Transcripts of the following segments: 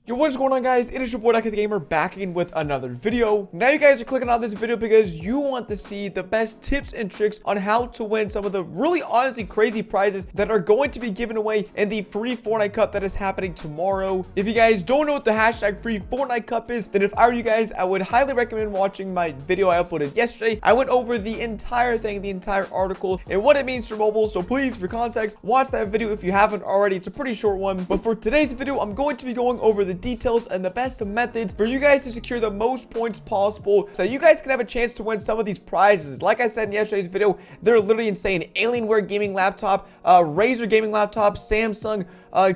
Yo, what is going on, guys? It is your boy DuckyTheGamer back again with another video. Now you guys are clicking on this video because you want to see the best tips and tricks on how to win some of the really honestly crazy prizes that are going to be given away in the free Fortnite Cup that is happening tomorrow. If you guys don't know what the hashtag free Fortnite Cup is, then if I were you guys, I would highly recommend watching my video I uploaded yesterday. I went over the entire thing, the entire article, and what it means for mobile. So please, for context, watch that video if you haven't already. It's a pretty short one. But for today's video, I'm going to be going over the details and the best methods for you guys to secure the most points possible so you guys can have a chance to win some of these prizes. Like I said in yesterday's video, they're literally insane. Alienware gaming laptop, Razer gaming laptop, Samsung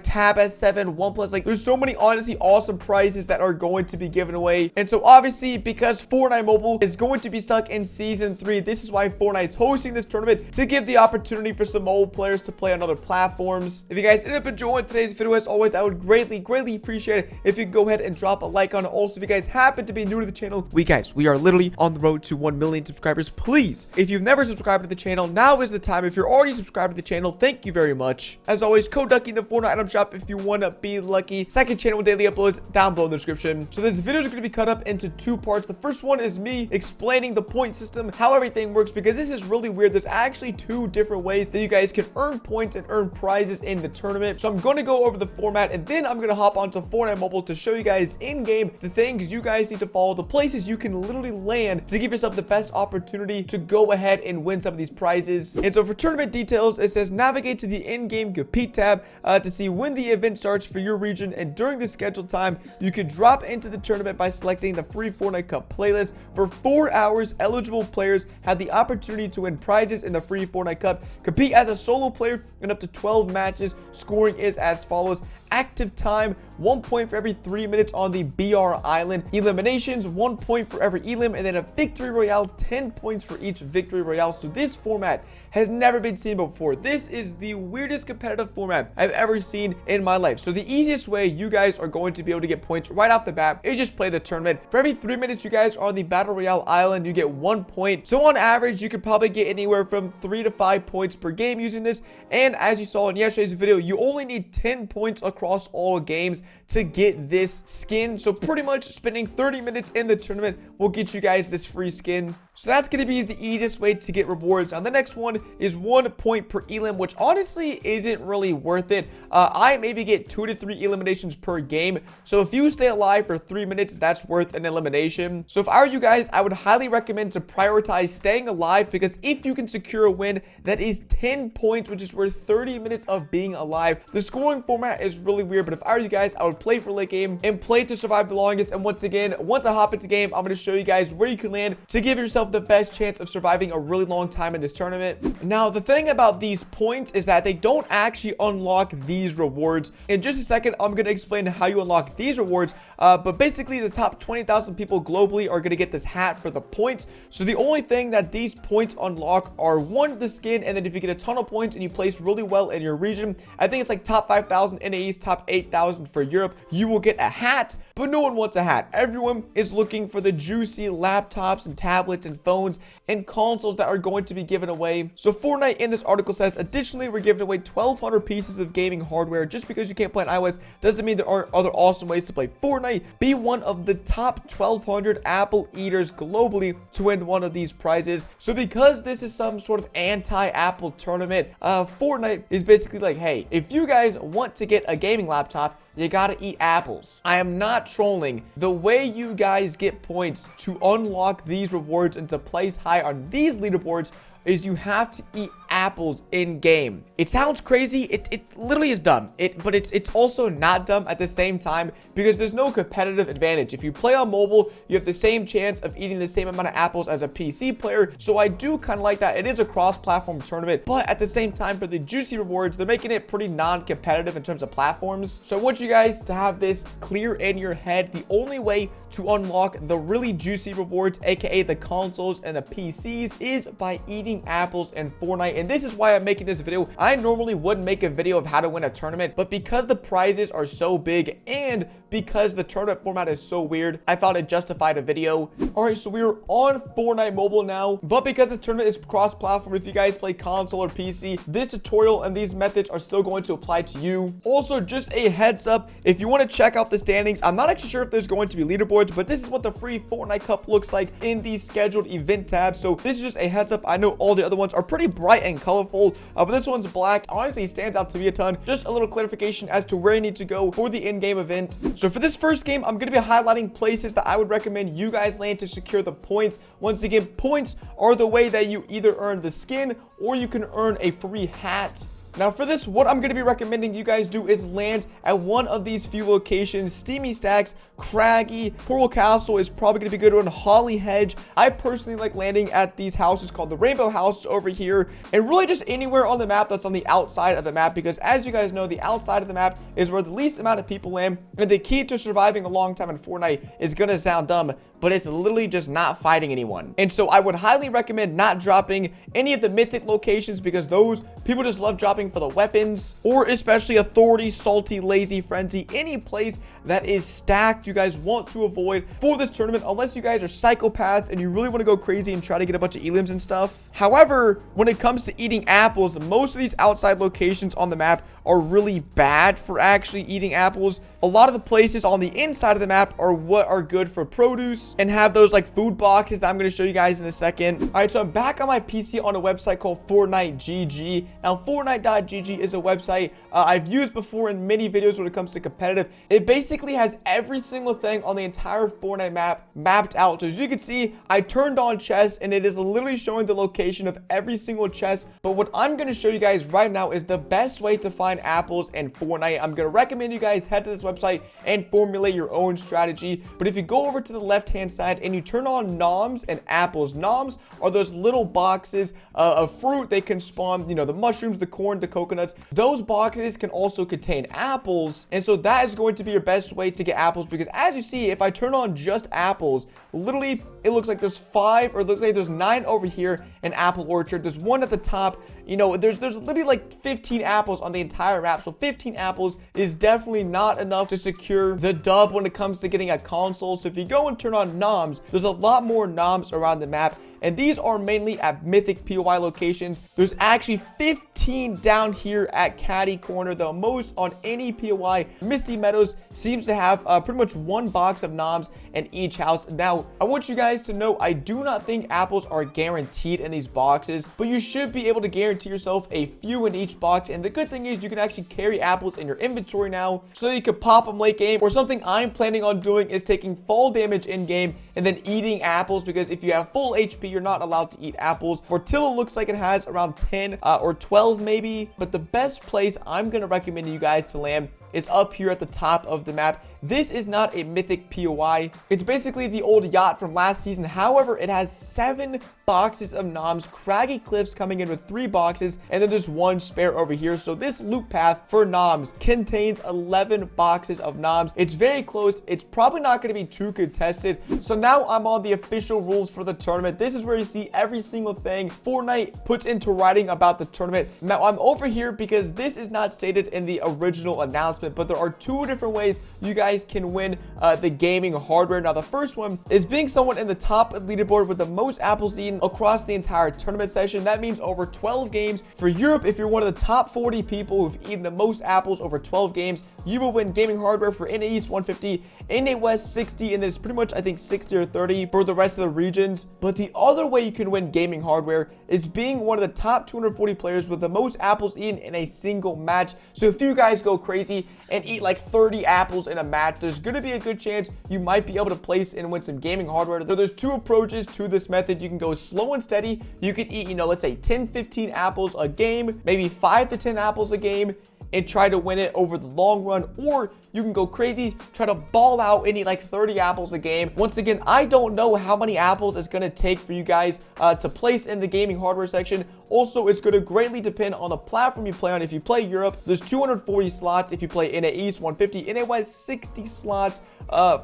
Tab S7, OnePlus. Like, there's so many honestly awesome prizes that are going to be given away. And so obviously, because Fortnite Mobile is going to be stuck in season 3, this is why Fortnite is hosting this tournament, to give the opportunity for some mobile players to play on other platforms. If you guys end up enjoying today's video, as always, I would greatly appreciate it if you could go ahead and drop a like on it. Also, if you guys happen to be new to the channel, we are literally on the road to 1 million subscribers. Please, if you've never subscribed to the channel, now is the time. If you're already subscribed to the channel, thank you very much. As always, code Ducky in the Fortnite item shop if you want to be lucky. Second channel with daily uploads down below in the description. So this video is going to be cut up into two parts. The first one is me explaining the point system, how everything works, because this is really weird. There's actually two different ways that you guys can earn points and earn prizes in the tournament. So I'm going to go over the format, and then I'm going to hop onto Fortnite Mobile to show you guys in game the things you guys need to follow, the places you can literally land to give yourself the best opportunity to go ahead and win some of these prizes. And so for tournament details, it says navigate to the in-game compete tab to see when the event starts for your region, and during the scheduled time you can drop into the tournament by selecting the free Fortnite Cup playlist. For 4 hours, eligible players have the opportunity to win prizes in the free Fortnite Cup. Compete as a solo player in up to 12 matches. Scoring is as follows: active time, 1 point for every 3 minutes on the BR Island. Eliminations, 1 point for every elim, and then a victory royale, 10 points for each victory royale. So this format has never been seen before. This is the weirdest competitive format I've ever seen in my life. So the easiest way you guys are going to be able to get points right off the bat is just play the tournament. For every 3 minutes you guys are on the battle royale island, you get 1 point. So on average, you could probably get anywhere from 3 to 5 points per game using this. And as you saw in yesterday's video, you only need 10 points across all games to get this skin. So pretty much spending 30 minutes in the tournament will get you guys this free skin. So that's going to be the easiest way to get rewards. Now the next one is 1 point per elim, which honestly isn't really worth it. I maybe get 2 to 3 eliminations per game. So if you stay alive for 3 minutes, that's worth an elimination. So if I were you guys, I would highly recommend to prioritize staying alive, because if you can secure a win, that is 10 points, which is worth 30 minutes of being alive. The scoring format is really weird, but if I were you guys, I would play for late game and play to survive the longest. And once again, once I hop into game, I'm going to show you guys where you can land to give yourself the best chance of surviving a really long time in this tournament. Now the thing about these points is that they don't actually unlock these rewards. In just a second, I'm going to explain how you unlock these rewards, but basically the top 20,000 people globally are going to get this hat for the points. So the only thing that these points unlock are, 1, the skin, and then if you get a ton of points and you place really well in your region, I think it's like top 5,000 in the East, top 8,000 for Europe, you will get a hat. But no one wants a hat. Everyone is looking for the juicy laptops and tablets and phones and consoles that are going to be given away. So Fortnite in this article says, additionally, we're giving away 1,200 pieces of gaming hardware. Just because you can't play on iOS doesn't mean there aren't other awesome ways to play Fortnite. Be one of the top 1,200 Apple eaters globally to win one of these prizes. So because this is some sort of anti-Apple tournament, Fortnite is basically like, hey, if you guys want to get a gaming laptop, you gotta eat apples. I am not trolling. The way you guys get points to unlock these rewards and to place high on these leaderboards is you have to eat apples in game. It sounds crazy. It literally is dumb. But it's also not dumb at the same time, because there's no competitive advantage. If you play on mobile, you have the same chance of eating the same amount of apples as a PC player. So I do kind of like that. It is a cross-platform tournament, but at the same time, for the juicy rewards, they're making it pretty non-competitive in terms of platforms. So I want you guys to have this clear in your head. The only way to unlock the really juicy rewards, aka the consoles and the PCs, is by eating apples in Fortnite. And this is why I'm making this video. I normally wouldn't make a video of how to win a tournament, but because the prizes are so big and because the tournament format is so weird, I thought it justified a video. All right, so we are on Fortnite mobile now, but because this tournament is cross-platform, if you guys play console or PC, this tutorial and these methods are still going to apply to you. Also, just a heads up, if you want to check out the standings, I'm not actually sure if there's going to be leaderboards, but this is what the free Fortnite Cup looks like in the scheduled event tab. So this is just a heads up. I know all the other ones are pretty bright and colorful, but this one's black. Honestly, it stands out to me a ton. Just a little clarification as to where you need to go for the in-game event. So for this first game, I'm going to be highlighting places that I would recommend you guys land to secure the points. Once again, points are the way that you either earn the skin or you can earn a free hat. Now for this, what I'm going to be recommending you guys do is land at one of these few locations. Steamy Stacks, Craggy, Coral Castle is probably going to be good on Holly Hedge. I personally like landing at these houses called the Rainbow House over here, and really just anywhere on the map that's on the outside of the map, because as you guys know, the outside of the map is where the least amount of people land, and the key to surviving a long time in Fortnite is going to sound dumb, but it's literally just not fighting anyone. And so I would highly recommend not dropping any of the mythic locations, because those people just love dropping for the weapons, or especially Authority, Salty, Lazy, Frenzy, any place that is stacked you guys want to avoid for this tournament, unless you guys are psychopaths and you really want to go crazy and try to get a bunch of elims and stuff. However, when it comes to eating apples, most of these outside locations on the map are really bad for actually eating apples. A lot of the places on the inside of the map are what are good for produce and have those like food boxes that I'm going to show you guys in a second. All right, so I'm back on my PC on a website called Fortnite GG. Now, Fortnite.gg is a website I've used before in many videos when it comes to competitive. It basically has every single thing on the entire Fortnite map mapped out. So as you can see, I turned on chests and it is literally showing the location of every single chest. But what I'm going to show you guys right now is the best way to find apples in Fortnite. I'm going to recommend you guys head to this website and formulate your own strategy. But if you go over to the left hand side and you turn on noms and apples, noms are those little boxes of fruit. They can spawn, you know, the mushrooms, the corn, the coconuts. Those boxes can also contain apples, and so that is going to be your best way to get apples, because as you see, if I turn on just apples, literally it looks like there's 5, or it looks like there's 9 over here in Apple Orchard. There's one at the top. You know, there's literally like 15 apples on the entire map. So 15 apples is definitely not enough to secure the dub when it comes to getting a console. So if you go and turn on noms, there's a lot more noms around the map, and these are mainly at mythic POI locations. There's actually 15 down here at Caddy Corner, the most on any POI. Misty Meadows seems to have pretty much one box of noms in each house. Now, I want you guys to know, I do not think apples are guaranteed in these boxes, but you should be able to guarantee yourself a few in each box. And the good thing is you can actually carry apples in your inventory now, so that you can pop them late game. Or something I'm planning on doing is taking fall damage in game and then eating apples, because if you have full HP, you're not allowed to eat apples. Fortilla looks like it has around 10 or 12 maybe, but the best place I'm going to recommend you guys to land is up here at the top of the map. This is not a mythic POI. It's basically the old yacht from last season. However, it has 7 boxes of noms. Craggy Cliffs coming in with 3 boxes, and then there's 1 spare over here. So this loop path for noms contains 11 boxes of noms. It's very close. It's probably not going to be too contested. So now I'm on the official rules for the tournament. This is where you see every single thing Fortnite puts into writing about the tournament. Now I'm over here because this is not stated in the original announcement, but there are 2 different ways you guys can win the gaming hardware. Now the first one is being someone in the top leaderboard with the most apples eaten across the entire tournament session. That means over 12 games. For Europe, if you're one of the top 40 people who've eaten the most apples over 12 games, you will win gaming hardware. For NA East 150, NA West 60, and then it's pretty much I think 60 or 30 for the rest of the regions. But the other way you can win gaming hardware is being one of the top 240 players with the most apples eaten in a single match. So if you guys go crazy and eat like 30 apples in a match, there's going to be a good chance you might be able to place and win some gaming hardware. So there's 2 approaches to this method. You can go slow and steady. You could eat, you know, let's say 10-15 apples a game, maybe 5 to 10 apples a game, and try to win it over the long run. Or you can go crazy, try to ball out and eat like 30 apples a game. Once again, I don't know how many apples it's going to take for you guys to place in the gaming hardware section. Also, it's going to greatly depend on the platform you play on. If you play Europe, there's 240 slots. If you play NA East, 150. NA West, 60 slots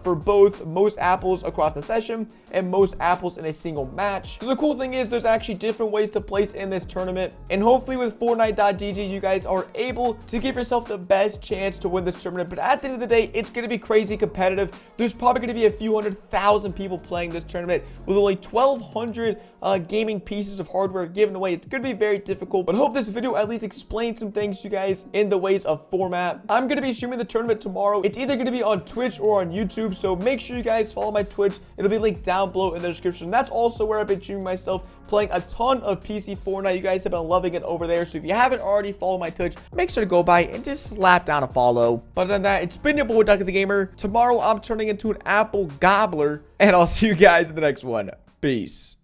for both most apples across the session and most apples in a single match. So the cool thing is there's actually different ways to place in this tournament, and hopefully with Fortnite.gg you guys are able to give yourself the best chance to win this tournament. But at the end of the day, it's going to be crazy competitive. There's probably going to be a few 100,000 people playing this tournament with only 1,200 gaming pieces of hardware given away. It's going to be very difficult, but hope this video at least explains some things to you guys in the ways of format. I'm going to be streaming the tournament tomorrow. It's either going to be on Twitch or on YouTube, so make sure you guys follow my Twitch. It'll be linked down below in the description. That's also where I've been streaming myself playing a ton of PC Fortnite. You guys have been loving it over there, so if you haven't already followed my Twitch, make sure to go by and just slap down a follow. But other than that, it's been your boy DuckyTheGamer. Tomorrow I'm turning into an apple gobbler, and I'll see you guys in the next one. Peace.